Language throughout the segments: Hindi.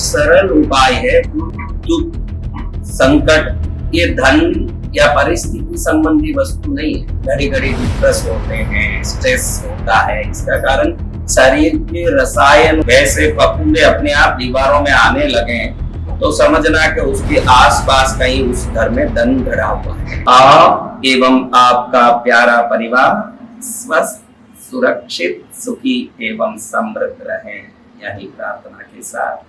सरल उपाय है। दुख, संकट ये धन या परिस्थिति संबंधी वस्तु नहीं है। घड़ी घड़ी डिप्रेस होते हैं, स्ट्रेस होता है, इसका कारण शरीर के रसायन वैसे फफूंदे अपने आप दीवारों में आने लगे हैं, तो समझना कि उसके आसपास कहीं उस घर में धन भरा हुआ है। आप एवं आपका प्यारा परिवार स्वस्थ, सुरक्षित, सुखी एवं समृद्ध रहें, यही प्रार्थना के साथ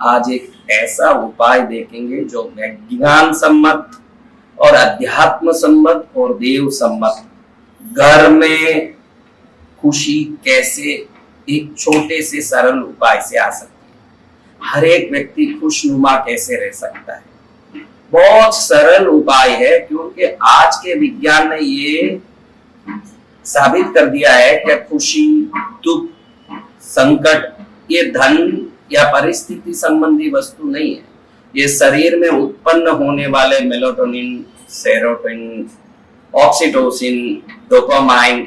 आज एक ऐसा उपाय देखेंगे जो विज्ञान सम्मत और अध्यात्म सम्मत और देव सम्मत घर में खुशी कैसे एक छोटे से सरल उपाय से आ सकती है। हर एक व्यक्ति खुशनुमा कैसे रह सकता है, बहुत सरल उपाय है, क्योंकि आज के विज्ञान ने ये साबित कर दिया है कि खुशी, दुख, संकट ये धन या परिस्थिति संबंधी वस्तु नहीं है। ये शरीर में उत्पन्न होने वाले मेलाटोनिन, सेरोटोनिन, ऑक्सीटोसिन, डोपामाइन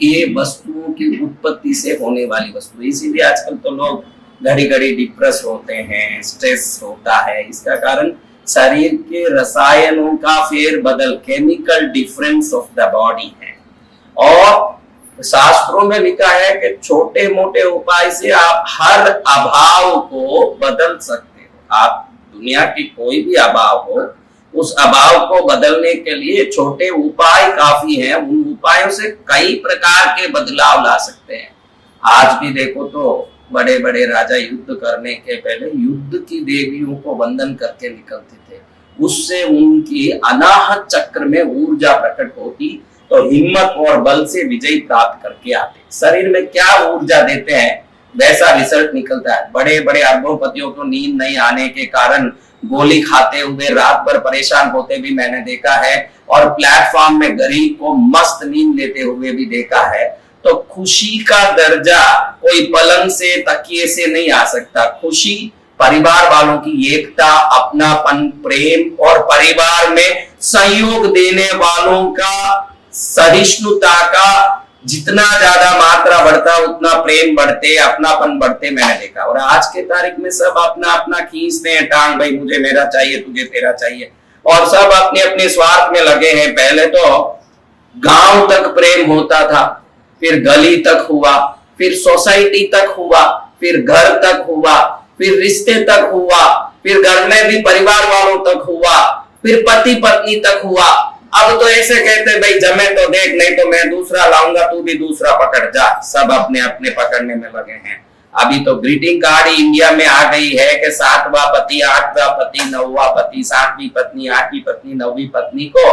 ये वस्तुओं की उत्पत्ति से होने वाली वस्तु। इसीलिए आजकल तो लोग घड़ी घड़ी डिप्रेस होते हैं, स्ट्रेस होता है, इसका कारण शरीर के रसायनों का फेरबदल, chemical difference of the body है। और शास्त्रों में लिखा है कि छोटे मोटे उपाय से आप हर अभाव को बदल सकते हो। आप दुनिया की कोई भी अभाव हो, उस अभाव को बदलने के लिए छोटे उपाय काफी हैं। उन उपायों से कई प्रकार के बदलाव ला सकते हैं। आज भी देखो तो बड़े बड़े राजा युद्ध करने के पहले युद्ध की देवियों को वंदन करके निकलते थे, उससे उनकी अनाहत चक्र में ऊर्जा प्रकट होती, तो हिम्मत और बल से विजय प्राप्त करके आते। शरीर में क्या ऊर्जा देते हैं वैसा रिजल्ट निकलता है। बड़े बड़े अरबोपतियों को नींद नहीं आने के कारण गोली खाते हुए रात भर परेशान होते भी मैंने देखा है, और प्लेटफॉर्म में गरीब को मस्त नींद लेते हुए भी देखा है। तो खुशी का दर्जा कोई पलंग से, तकिए से नहीं आ सकता। खुशी परिवार वालों की एकता, अपनापन, प्रेम और परिवार में सहयोग देने वालों का, सहिष्णुता का जितना ज्यादा मात्रा बढ़ता उतना प्रेम बढ़ते, अपनापन बढ़ते मैंने देखा। और आज के तारीख में सब अपना अपना खींचते हैं टांग, भाई मुझे मेरा चाहिए, तुझे तेरा चाहिए, और सब अपने अपने स्वार्थ में लगे हैं। पहले तो गांव तक प्रेम होता था, फिर गली तक हुआ, फिर सोसाइटी तक हुआ, फिर घर तक हुआ, फिर रिश्ते तक हुआ, फिर घर में भी परिवार वालों तक हुआ, फिर पति पत्नी तक हुआ। अब तो ऐसे कहते भाई जमे तो देख, नहीं तो मैं दूसरा लाऊंगा, तू भी दूसरा पकड़ जा। सब अपने अपने पकड़ने में लगे हैं। अभी तो ग्रीटिंग कार्ड ही इंडिया में आ गई है कि 7वां पति, 8वां पति, 9वां पति, 7वीं पत्नी, 8वीं पत्नी, 9वीं पत्नी को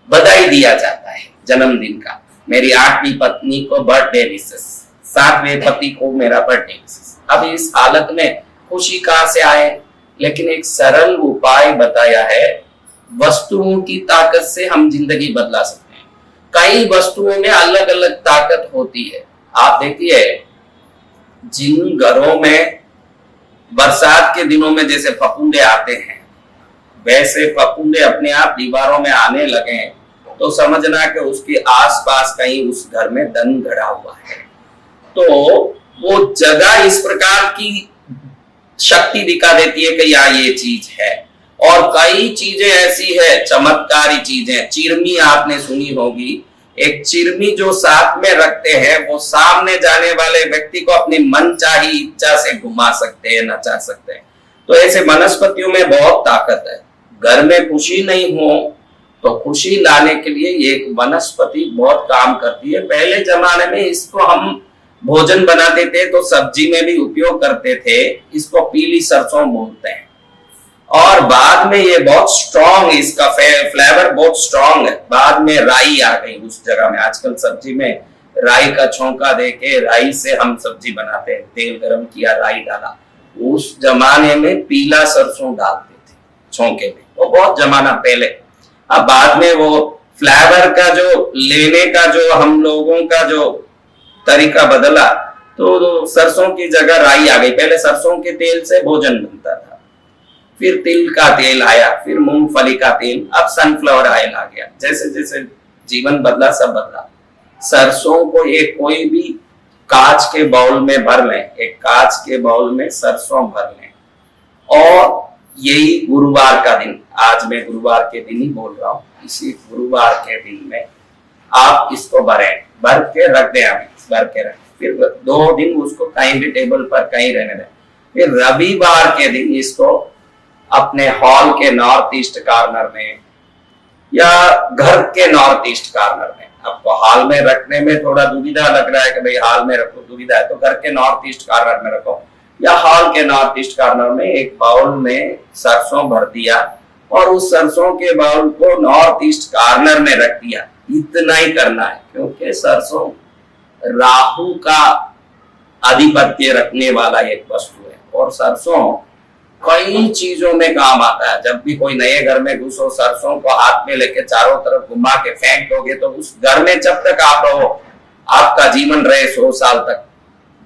बधाई दिया जाता है जन्मदिन का। मेरी 8वीं पत्नी को बर्थडे विशेष, 7वें पति को मेरा बर्थडे विशेष। अब इस हालत में खुशी कहां से आए? लेकिन एक सरल उपाय बताया है। वस्तुओं की ताकत से हम जिंदगी बदला सकते हैं। कई वस्तुओं में अलग अलग ताकत होती है। आप देखिए, जिन घरों में बरसात के दिनों में जैसे फफूंदे आते हैं, वैसे फफूंदे अपने आप दीवारों में आने लगे, तो समझना कि उसके आसपास कहीं उस घर में धन भरा हुआ है। तो वो जगह इस प्रकार की शक्ति दिखा देती है कि यहाँ ये चीज है। और कई चीजें ऐसी है, चमत्कारी चीजें, चिरमी आपने सुनी होगी। एक चिरमी जो साथ में रखते हैं, वो सामने जाने वाले व्यक्ति को अपनी मनचाही इच्छा से घुमा सकते हैं, नचा सकते हैं। तो ऐसे वनस्पतियों में बहुत ताकत है। घर में खुशी नहीं हो तो खुशी लाने के लिए ये वनस्पति बहुत काम करती है। पहले जमाने में इसको हम भोजन बनाते थे तो सब्जी में भी उपयोग करते थे। इसको पीली सरसों बोलते हैं। और बाद में ये बहुत स्ट्रॉन्ग, इसका फ्लेवर बहुत स्ट्रॉन्ग है। बाद में राई आ गई उस जगह में। आजकल सब्जी में राई का छौंका देके राई से हम सब्जी बनाते हैं। तेल गरम किया, राई डाला। उस जमाने में पीला सरसों डालते थे छौंके में, वो बहुत जमाना पहले। अब बाद में वो फ्लेवर का जो लेने का जो हम लोगों का जो तरीका बदला, तो सरसों की जगह राई आ गई। पहले सरसों के तेल से भोजन बनता था, फिर तिल का तेल आया, फिर मूंगफली का तेल, अब सनफ्लावर ऑयल आ गया। जैसे जैसे जीवन बदला सब बदला। सरसों को एक कोई भी कांच के बाउल में भर लें, एक कांच के बाउल में सरसों भर लें, और यही गुरुवार का दिन, आज मैं गुरुवार के दिन ही बोल रहा हूँ, इसी गुरुवार के दिन में आप इसको भर के रख दें, भर के रख, फिर 2 दिन उसको कहीं भी टेबल पर कहीं रहने दें। फिर रविवार के दिन इसको अपने हॉल के नॉर्थ ईस्ट कॉर्नर में या घर के नॉर्थ ईस्ट कॉर्नर में, आपको हॉल में रखने में थोड़ा दुविधा लग रहा है कि भाई हॉल में रखो, दुविधा है तो घर के नॉर्थ ईस्ट कॉर्नर में रखो, या हॉल के नॉर्थ ईस्ट कॉर्नर में एक बाउल में सरसों भर दिया और उस सरसों के बाउल को नॉर्थ ईस्ट कॉर्नर में रख दिया। इतना ही करना है, क्योंकि सरसों राहु का आधिपत्य रखने वाला एक वस्तु है और सरसों कई चीजों में काम आता है। जब भी कोई नए घर में घुसो, सरसों को हाथ में लेके चारों तरफ घुमा के फेंक दोगे तो उस घर में जब तक आप रहो, आपका जीवन रहे 100 साल तक,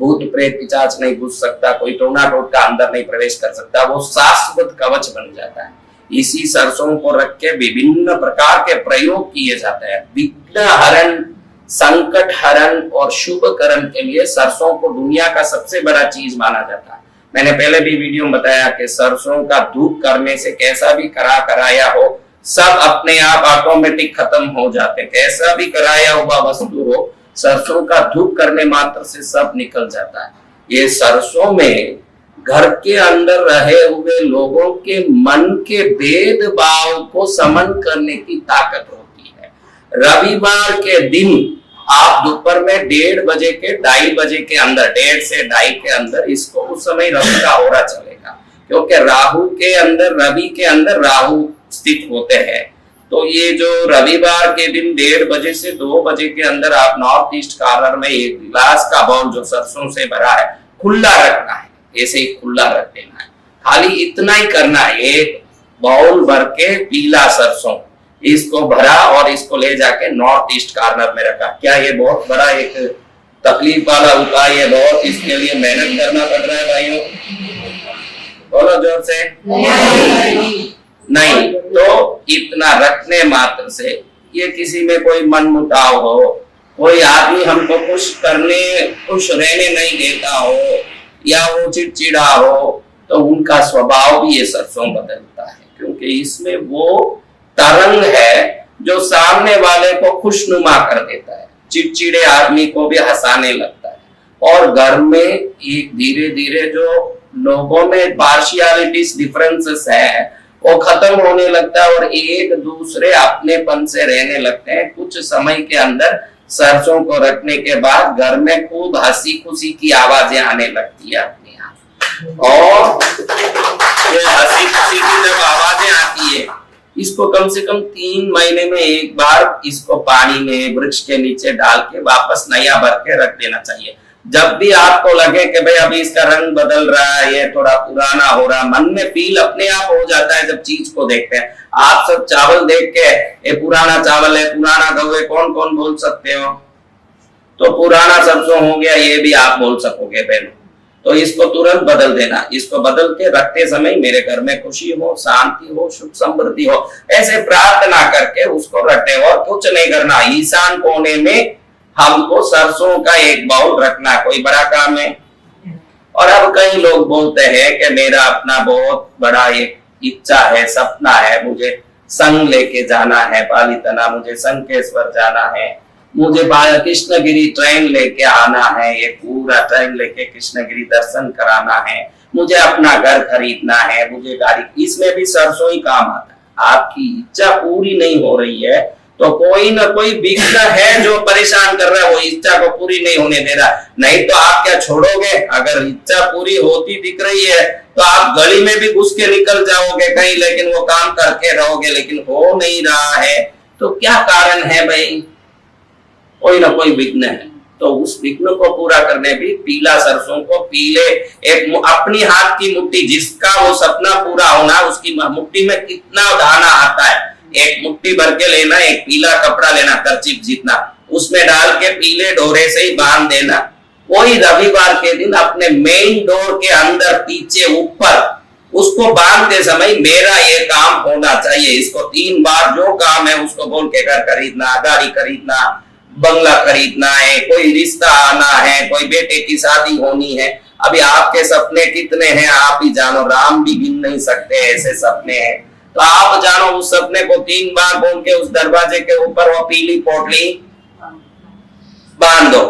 भूत प्रेत पिशाच नहीं घुस सकता, कोई टोना टोटका अंदर नहीं प्रवेश कर सकता, वो शाश्वत कवच बन जाता है। इसी सरसों को रख के विभिन्न प्रकार के प्रयोग किए जाते हैं। विघ्न हरण, संकट हरण और शुभकरण के लिए सरसों को दुनिया का सबसे बड़ा चीज माना जाता है। मैंने पहले भी वीडियो में बताया कि सरसों का धूप करने से कैसा भी कराया हो सब अपने आप ऑटोमेटिक खत्म हो जाते, कैसा भी कराया हुआ वस्तु हो सरसों का धूप करने मात्र से सब निकल जाता है। ये सरसों में घर के अंदर रहे हुए लोगों के मन के भेदभाव को समन करने की ताकत होती है। रविवार के दिन आप दोपहर में 1:30 बजे के 2:30 बजे के अंदर, 1:30 से 2:30 के अंदर इसको, उस समय रवि का होरा चलेगा, क्योंकि राहु के अंदर, रवि के अंदर राहु स्थित होते हैं। तो ये जो रविवार के दिन 1:30 बजे से 2 बजे के अंदर आप नॉर्थ ईस्ट कॉर्नर में एक गिलास का बाउल जो सरसों से भरा है खुला रखना है, ऐसे ही खुला रख देना है। खाली इतना ही करना है, एक बाउल भर के पीला सरसों इसको भरा और इसको ले जाके नॉर्थ ईस्ट कॉर्नर में रखा। क्या ये बहुत बड़ा एक तकलीफ वाला उपाय है? बहुत इसके लिए मेहनत करना पड़ रहा है भाइयों, बोलो जोर से। नहीं तो इतना रखने मात्र से, ये किसी में कोई मनमुटाव हो, कोई आदमी हमको खुश रहने नहीं देता हो या वो चिड़चिड़ा हो, तो उनका स्वभाव भी ये सरसों बदलता है, क्योंकि इसमें वो तरंग है जो सामने वाले को खुशनुमा कर देता है, चिड़चिड़े आदमी को भी हंसाने लगता है और घर में एक धीरे धीरे जो लोगों में पार्शियलिटीज डिफरेंसेस है वो खत्म होने लगता है और एक दूसरे अपनेपन से रहने लगते हैं। कुछ समय के अंदर सरसों को रखने के बाद घर में खूब हंसी खुशी की आवाजें आने लगती है अपने आप, और ये हंसी खुशी की जब आवाजें आती है इसको कम से कम 3 महीने में एक बार इसको पानी में वृक्ष के नीचे डाल के वापस नया भर के रख देना चाहिए। जब भी आपको लगे कि भाई अभी इसका रंग बदल रहा है, ये थोड़ा पुराना हो रहा है, मन में फील अपने आप हो जाता है जब चीज को देखते हैं। आप सब चावल देख के ये पुराना चावल है, पुराना गऊ है, कौन कौन बोल सकते हो? तो पुराना सरसों हो गया, ये भी आप बोल सकोगे बहनों। तो इसको तुरंत बदल देना, इसको बदल के रखते समय मेरे घर में खुशी हो, शांति हो, सुख समृद्धि हो, ऐसे प्रार्थना करके उसको रखते और कुछ नहीं करना। ईशान कोने में हमको सरसों का एक बाउल रखना, कोई बड़ा काम है। और अब कई लोग बोलते हैं कि मेरा अपना बहुत बड़ा एक इच्छा है, सपना है, मुझे संग लेके जाना है, पालीतना, मुझे संकेश्वर जाना है, मुझे कृष्णगिरी ट्रेन लेके आना है, ये पूरा ट्रेन लेके कृष्णगिरी दर्शन कराना है, मुझे अपना घर खरीदना है, मुझे गाड़ी, इसमें भी सरसों ही काम आता है। आपकी इच्छा पूरी नहीं हो रही है तो कोई ना कोई विघ्न है जो परेशान कर रहा है, वो इच्छा को पूरी नहीं होने दे रहा। नहीं तो आप क्या छोड़ोगे? अगर इच्छा पूरी होती दिख रही है तो आप गली में भी घुस के निकल जाओगे कहीं, लेकिन वो काम करके रहोगे, लेकिन हो नहीं रहा है तो क्या कारण है भाई? कोई ना कोई विघ्न है। तो उस विघ्न को पूरा करने भी पीला सरसों को, पीले एक अपनी हाथ की मुट्ठी, जिसका वो सपना पूरा होना, उसकी मुट्ठी में कितना दाना आता है, एक मुट्ठी भर के लेना, एक पीला कपड़ा लेना, कर्चिफ जितना, उसमें डाल के पीले डोरे से ही बांध देना। वही रविवार के दिन अपने मेन डोर के अंदर पीछे ऊपर उसको बांधते समय मेरा ये काम होना चाहिए, इसको 3 बार जो काम है उसको बोल के घर खरीदना, गाड़ी खरीदना, बंगला खरीदना है, कोई रिश्ता आना है, कोई बेटे की शादी होनी है, अभी आपके सपने कितने हैं आप ही जानो, राम भी गिन नहीं सकते ऐसे सपने हैं। तो आप जानो उस सपने को 3 बार बोल के उस दरवाजे के ऊपर वो पीली पोटली बांध दो,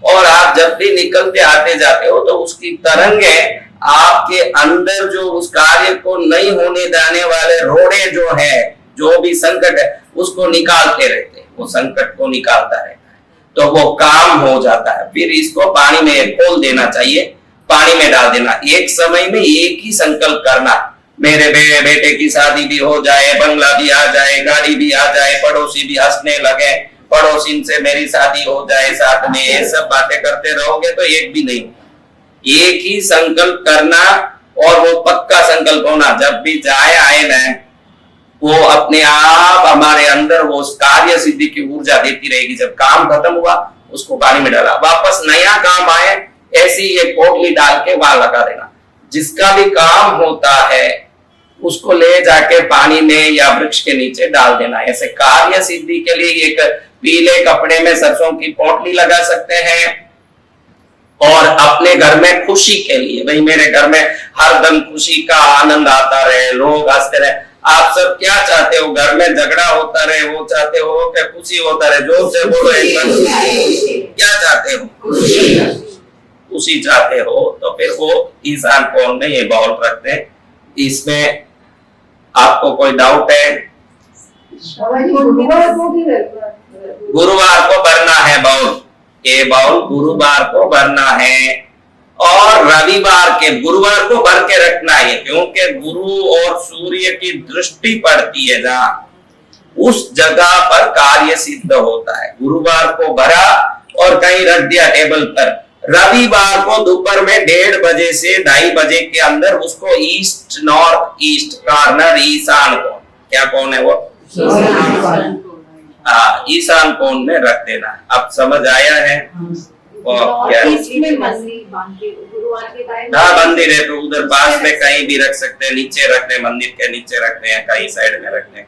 और आप जब भी निकलते आते जाते हो तो उसकी तरंगे आपके अंदर जो उस कार्य को नहीं होने देने वाले रोड़े जो है, जो भी संकट है उसको निकालते रहते हैं, वो संकट को निकालता रहता है, तो वो काम हो जाता है। फिर इसको पानी में खोल देना चाहिए, पानी में डाल देना। एक समय में एक ही संकल्प करना, मेरे बेटे की शादी भी हो जाए, बंगला भी आ जाए, गाड़ी भी आ जाए, पड़ोसी भी हंसने लगे, पड़ोसी से मेरी शादी हो जाए साथ में, ये सब बातें करते रहोगे तो एक भी नहीं। एक ही संकल्प करना, और वो पक्का संकल्प होना, जब भी जाए आए ना वो अपने आप हमारे अंदर वो कार्य सिद्धि की ऊर्जा देती रहेगी। जब काम खत्म हुआ उसको पानी में डाला, वापस नया काम आए ऐसी ये पोटली डाल के वहां लगा देना। जिसका भी काम होता है उसको ले जाके पानी में या वृक्ष के नीचे डाल देना। ऐसे कार्य सिद्धि के लिए एक पीले कपड़े में सरसों की पोटली लगा सकते हैं, और अपने घर में खुशी के लिए, भाई मेरे घर में हरदम खुशी का आनंद आता रहे, लोग हंसते रहे। आप सब क्या चाहते हो? घर में झगड़ा होता रहे, वो चाहते हो क्या खुशी होता रहे? जोर से बोलो एक बार, क्या चाहते हो? खुशी चाहते हो तो फिर वो ईशान कोण में ये बाउल रखते हैं। इसमें आपको कोई डाउट है? गुरुवार को भरना है बाउल, ये बाउल गुरुवार को भरना है, और रविवार के गुरुवार को भर के रखना है, क्योंकि गुरु और सूर्य की दृष्टि पड़ती है जहां, उस जगह पर कार्य सिद्ध होता है। गुरुवार को भरा और कहीं रख दिया टेबल पर। रविवार को दोपहर में 1:30 बजे से 2:30 बजे के अंदर उसको ईस्ट नॉर्थ ईस्ट कॉर्नर, ईशान कोण, क्या कोण है वो? ईशान कोण में रख देना है। अब समझ आया है? क्या मंदिर है तो उधर पास में कहीं भी रख सकते हैं, नीचे रखने, मंदिर के नीचे रखने हैं, कहीं साइड में रखने।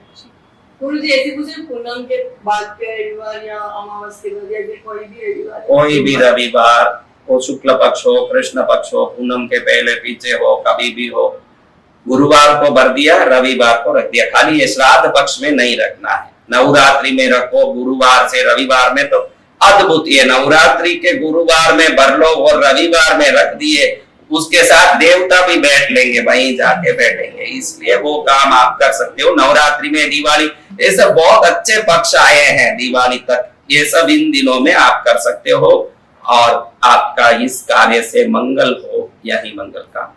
गुरुजी ऐसे कुछ पूनम के बाद के रविवार या अमावस्या के बाद, कोई भी रविवार, कोई भी रविवार हो, शुक्ल पक्ष हो, कृष्ण पक्ष हो, पूनम के पहले पीछे हो, कभी भी हो, गुरुवार को भर दिया, रविवार को रख दिया। खाली ये श्राद्ध पक्ष में नहीं रखना है। नवरात्रि में रखो, गुरुवार से रविवार में तो अद्भुत। ये नवरात्रि के गुरुवार में भर लो और रविवार में रख दिए, उसके साथ देवता भी बैठ लेंगे, वहीं जाके बैठेंगे, इसलिए वो काम आप कर सकते हो। नवरात्रि में, दिवाली, ये सब बहुत अच्छे पक्ष आए हैं दिवाली तक, ये सब इन दिनों में आप कर सकते हो, और आपका इस कार्य से मंगल हो, यही मंगल का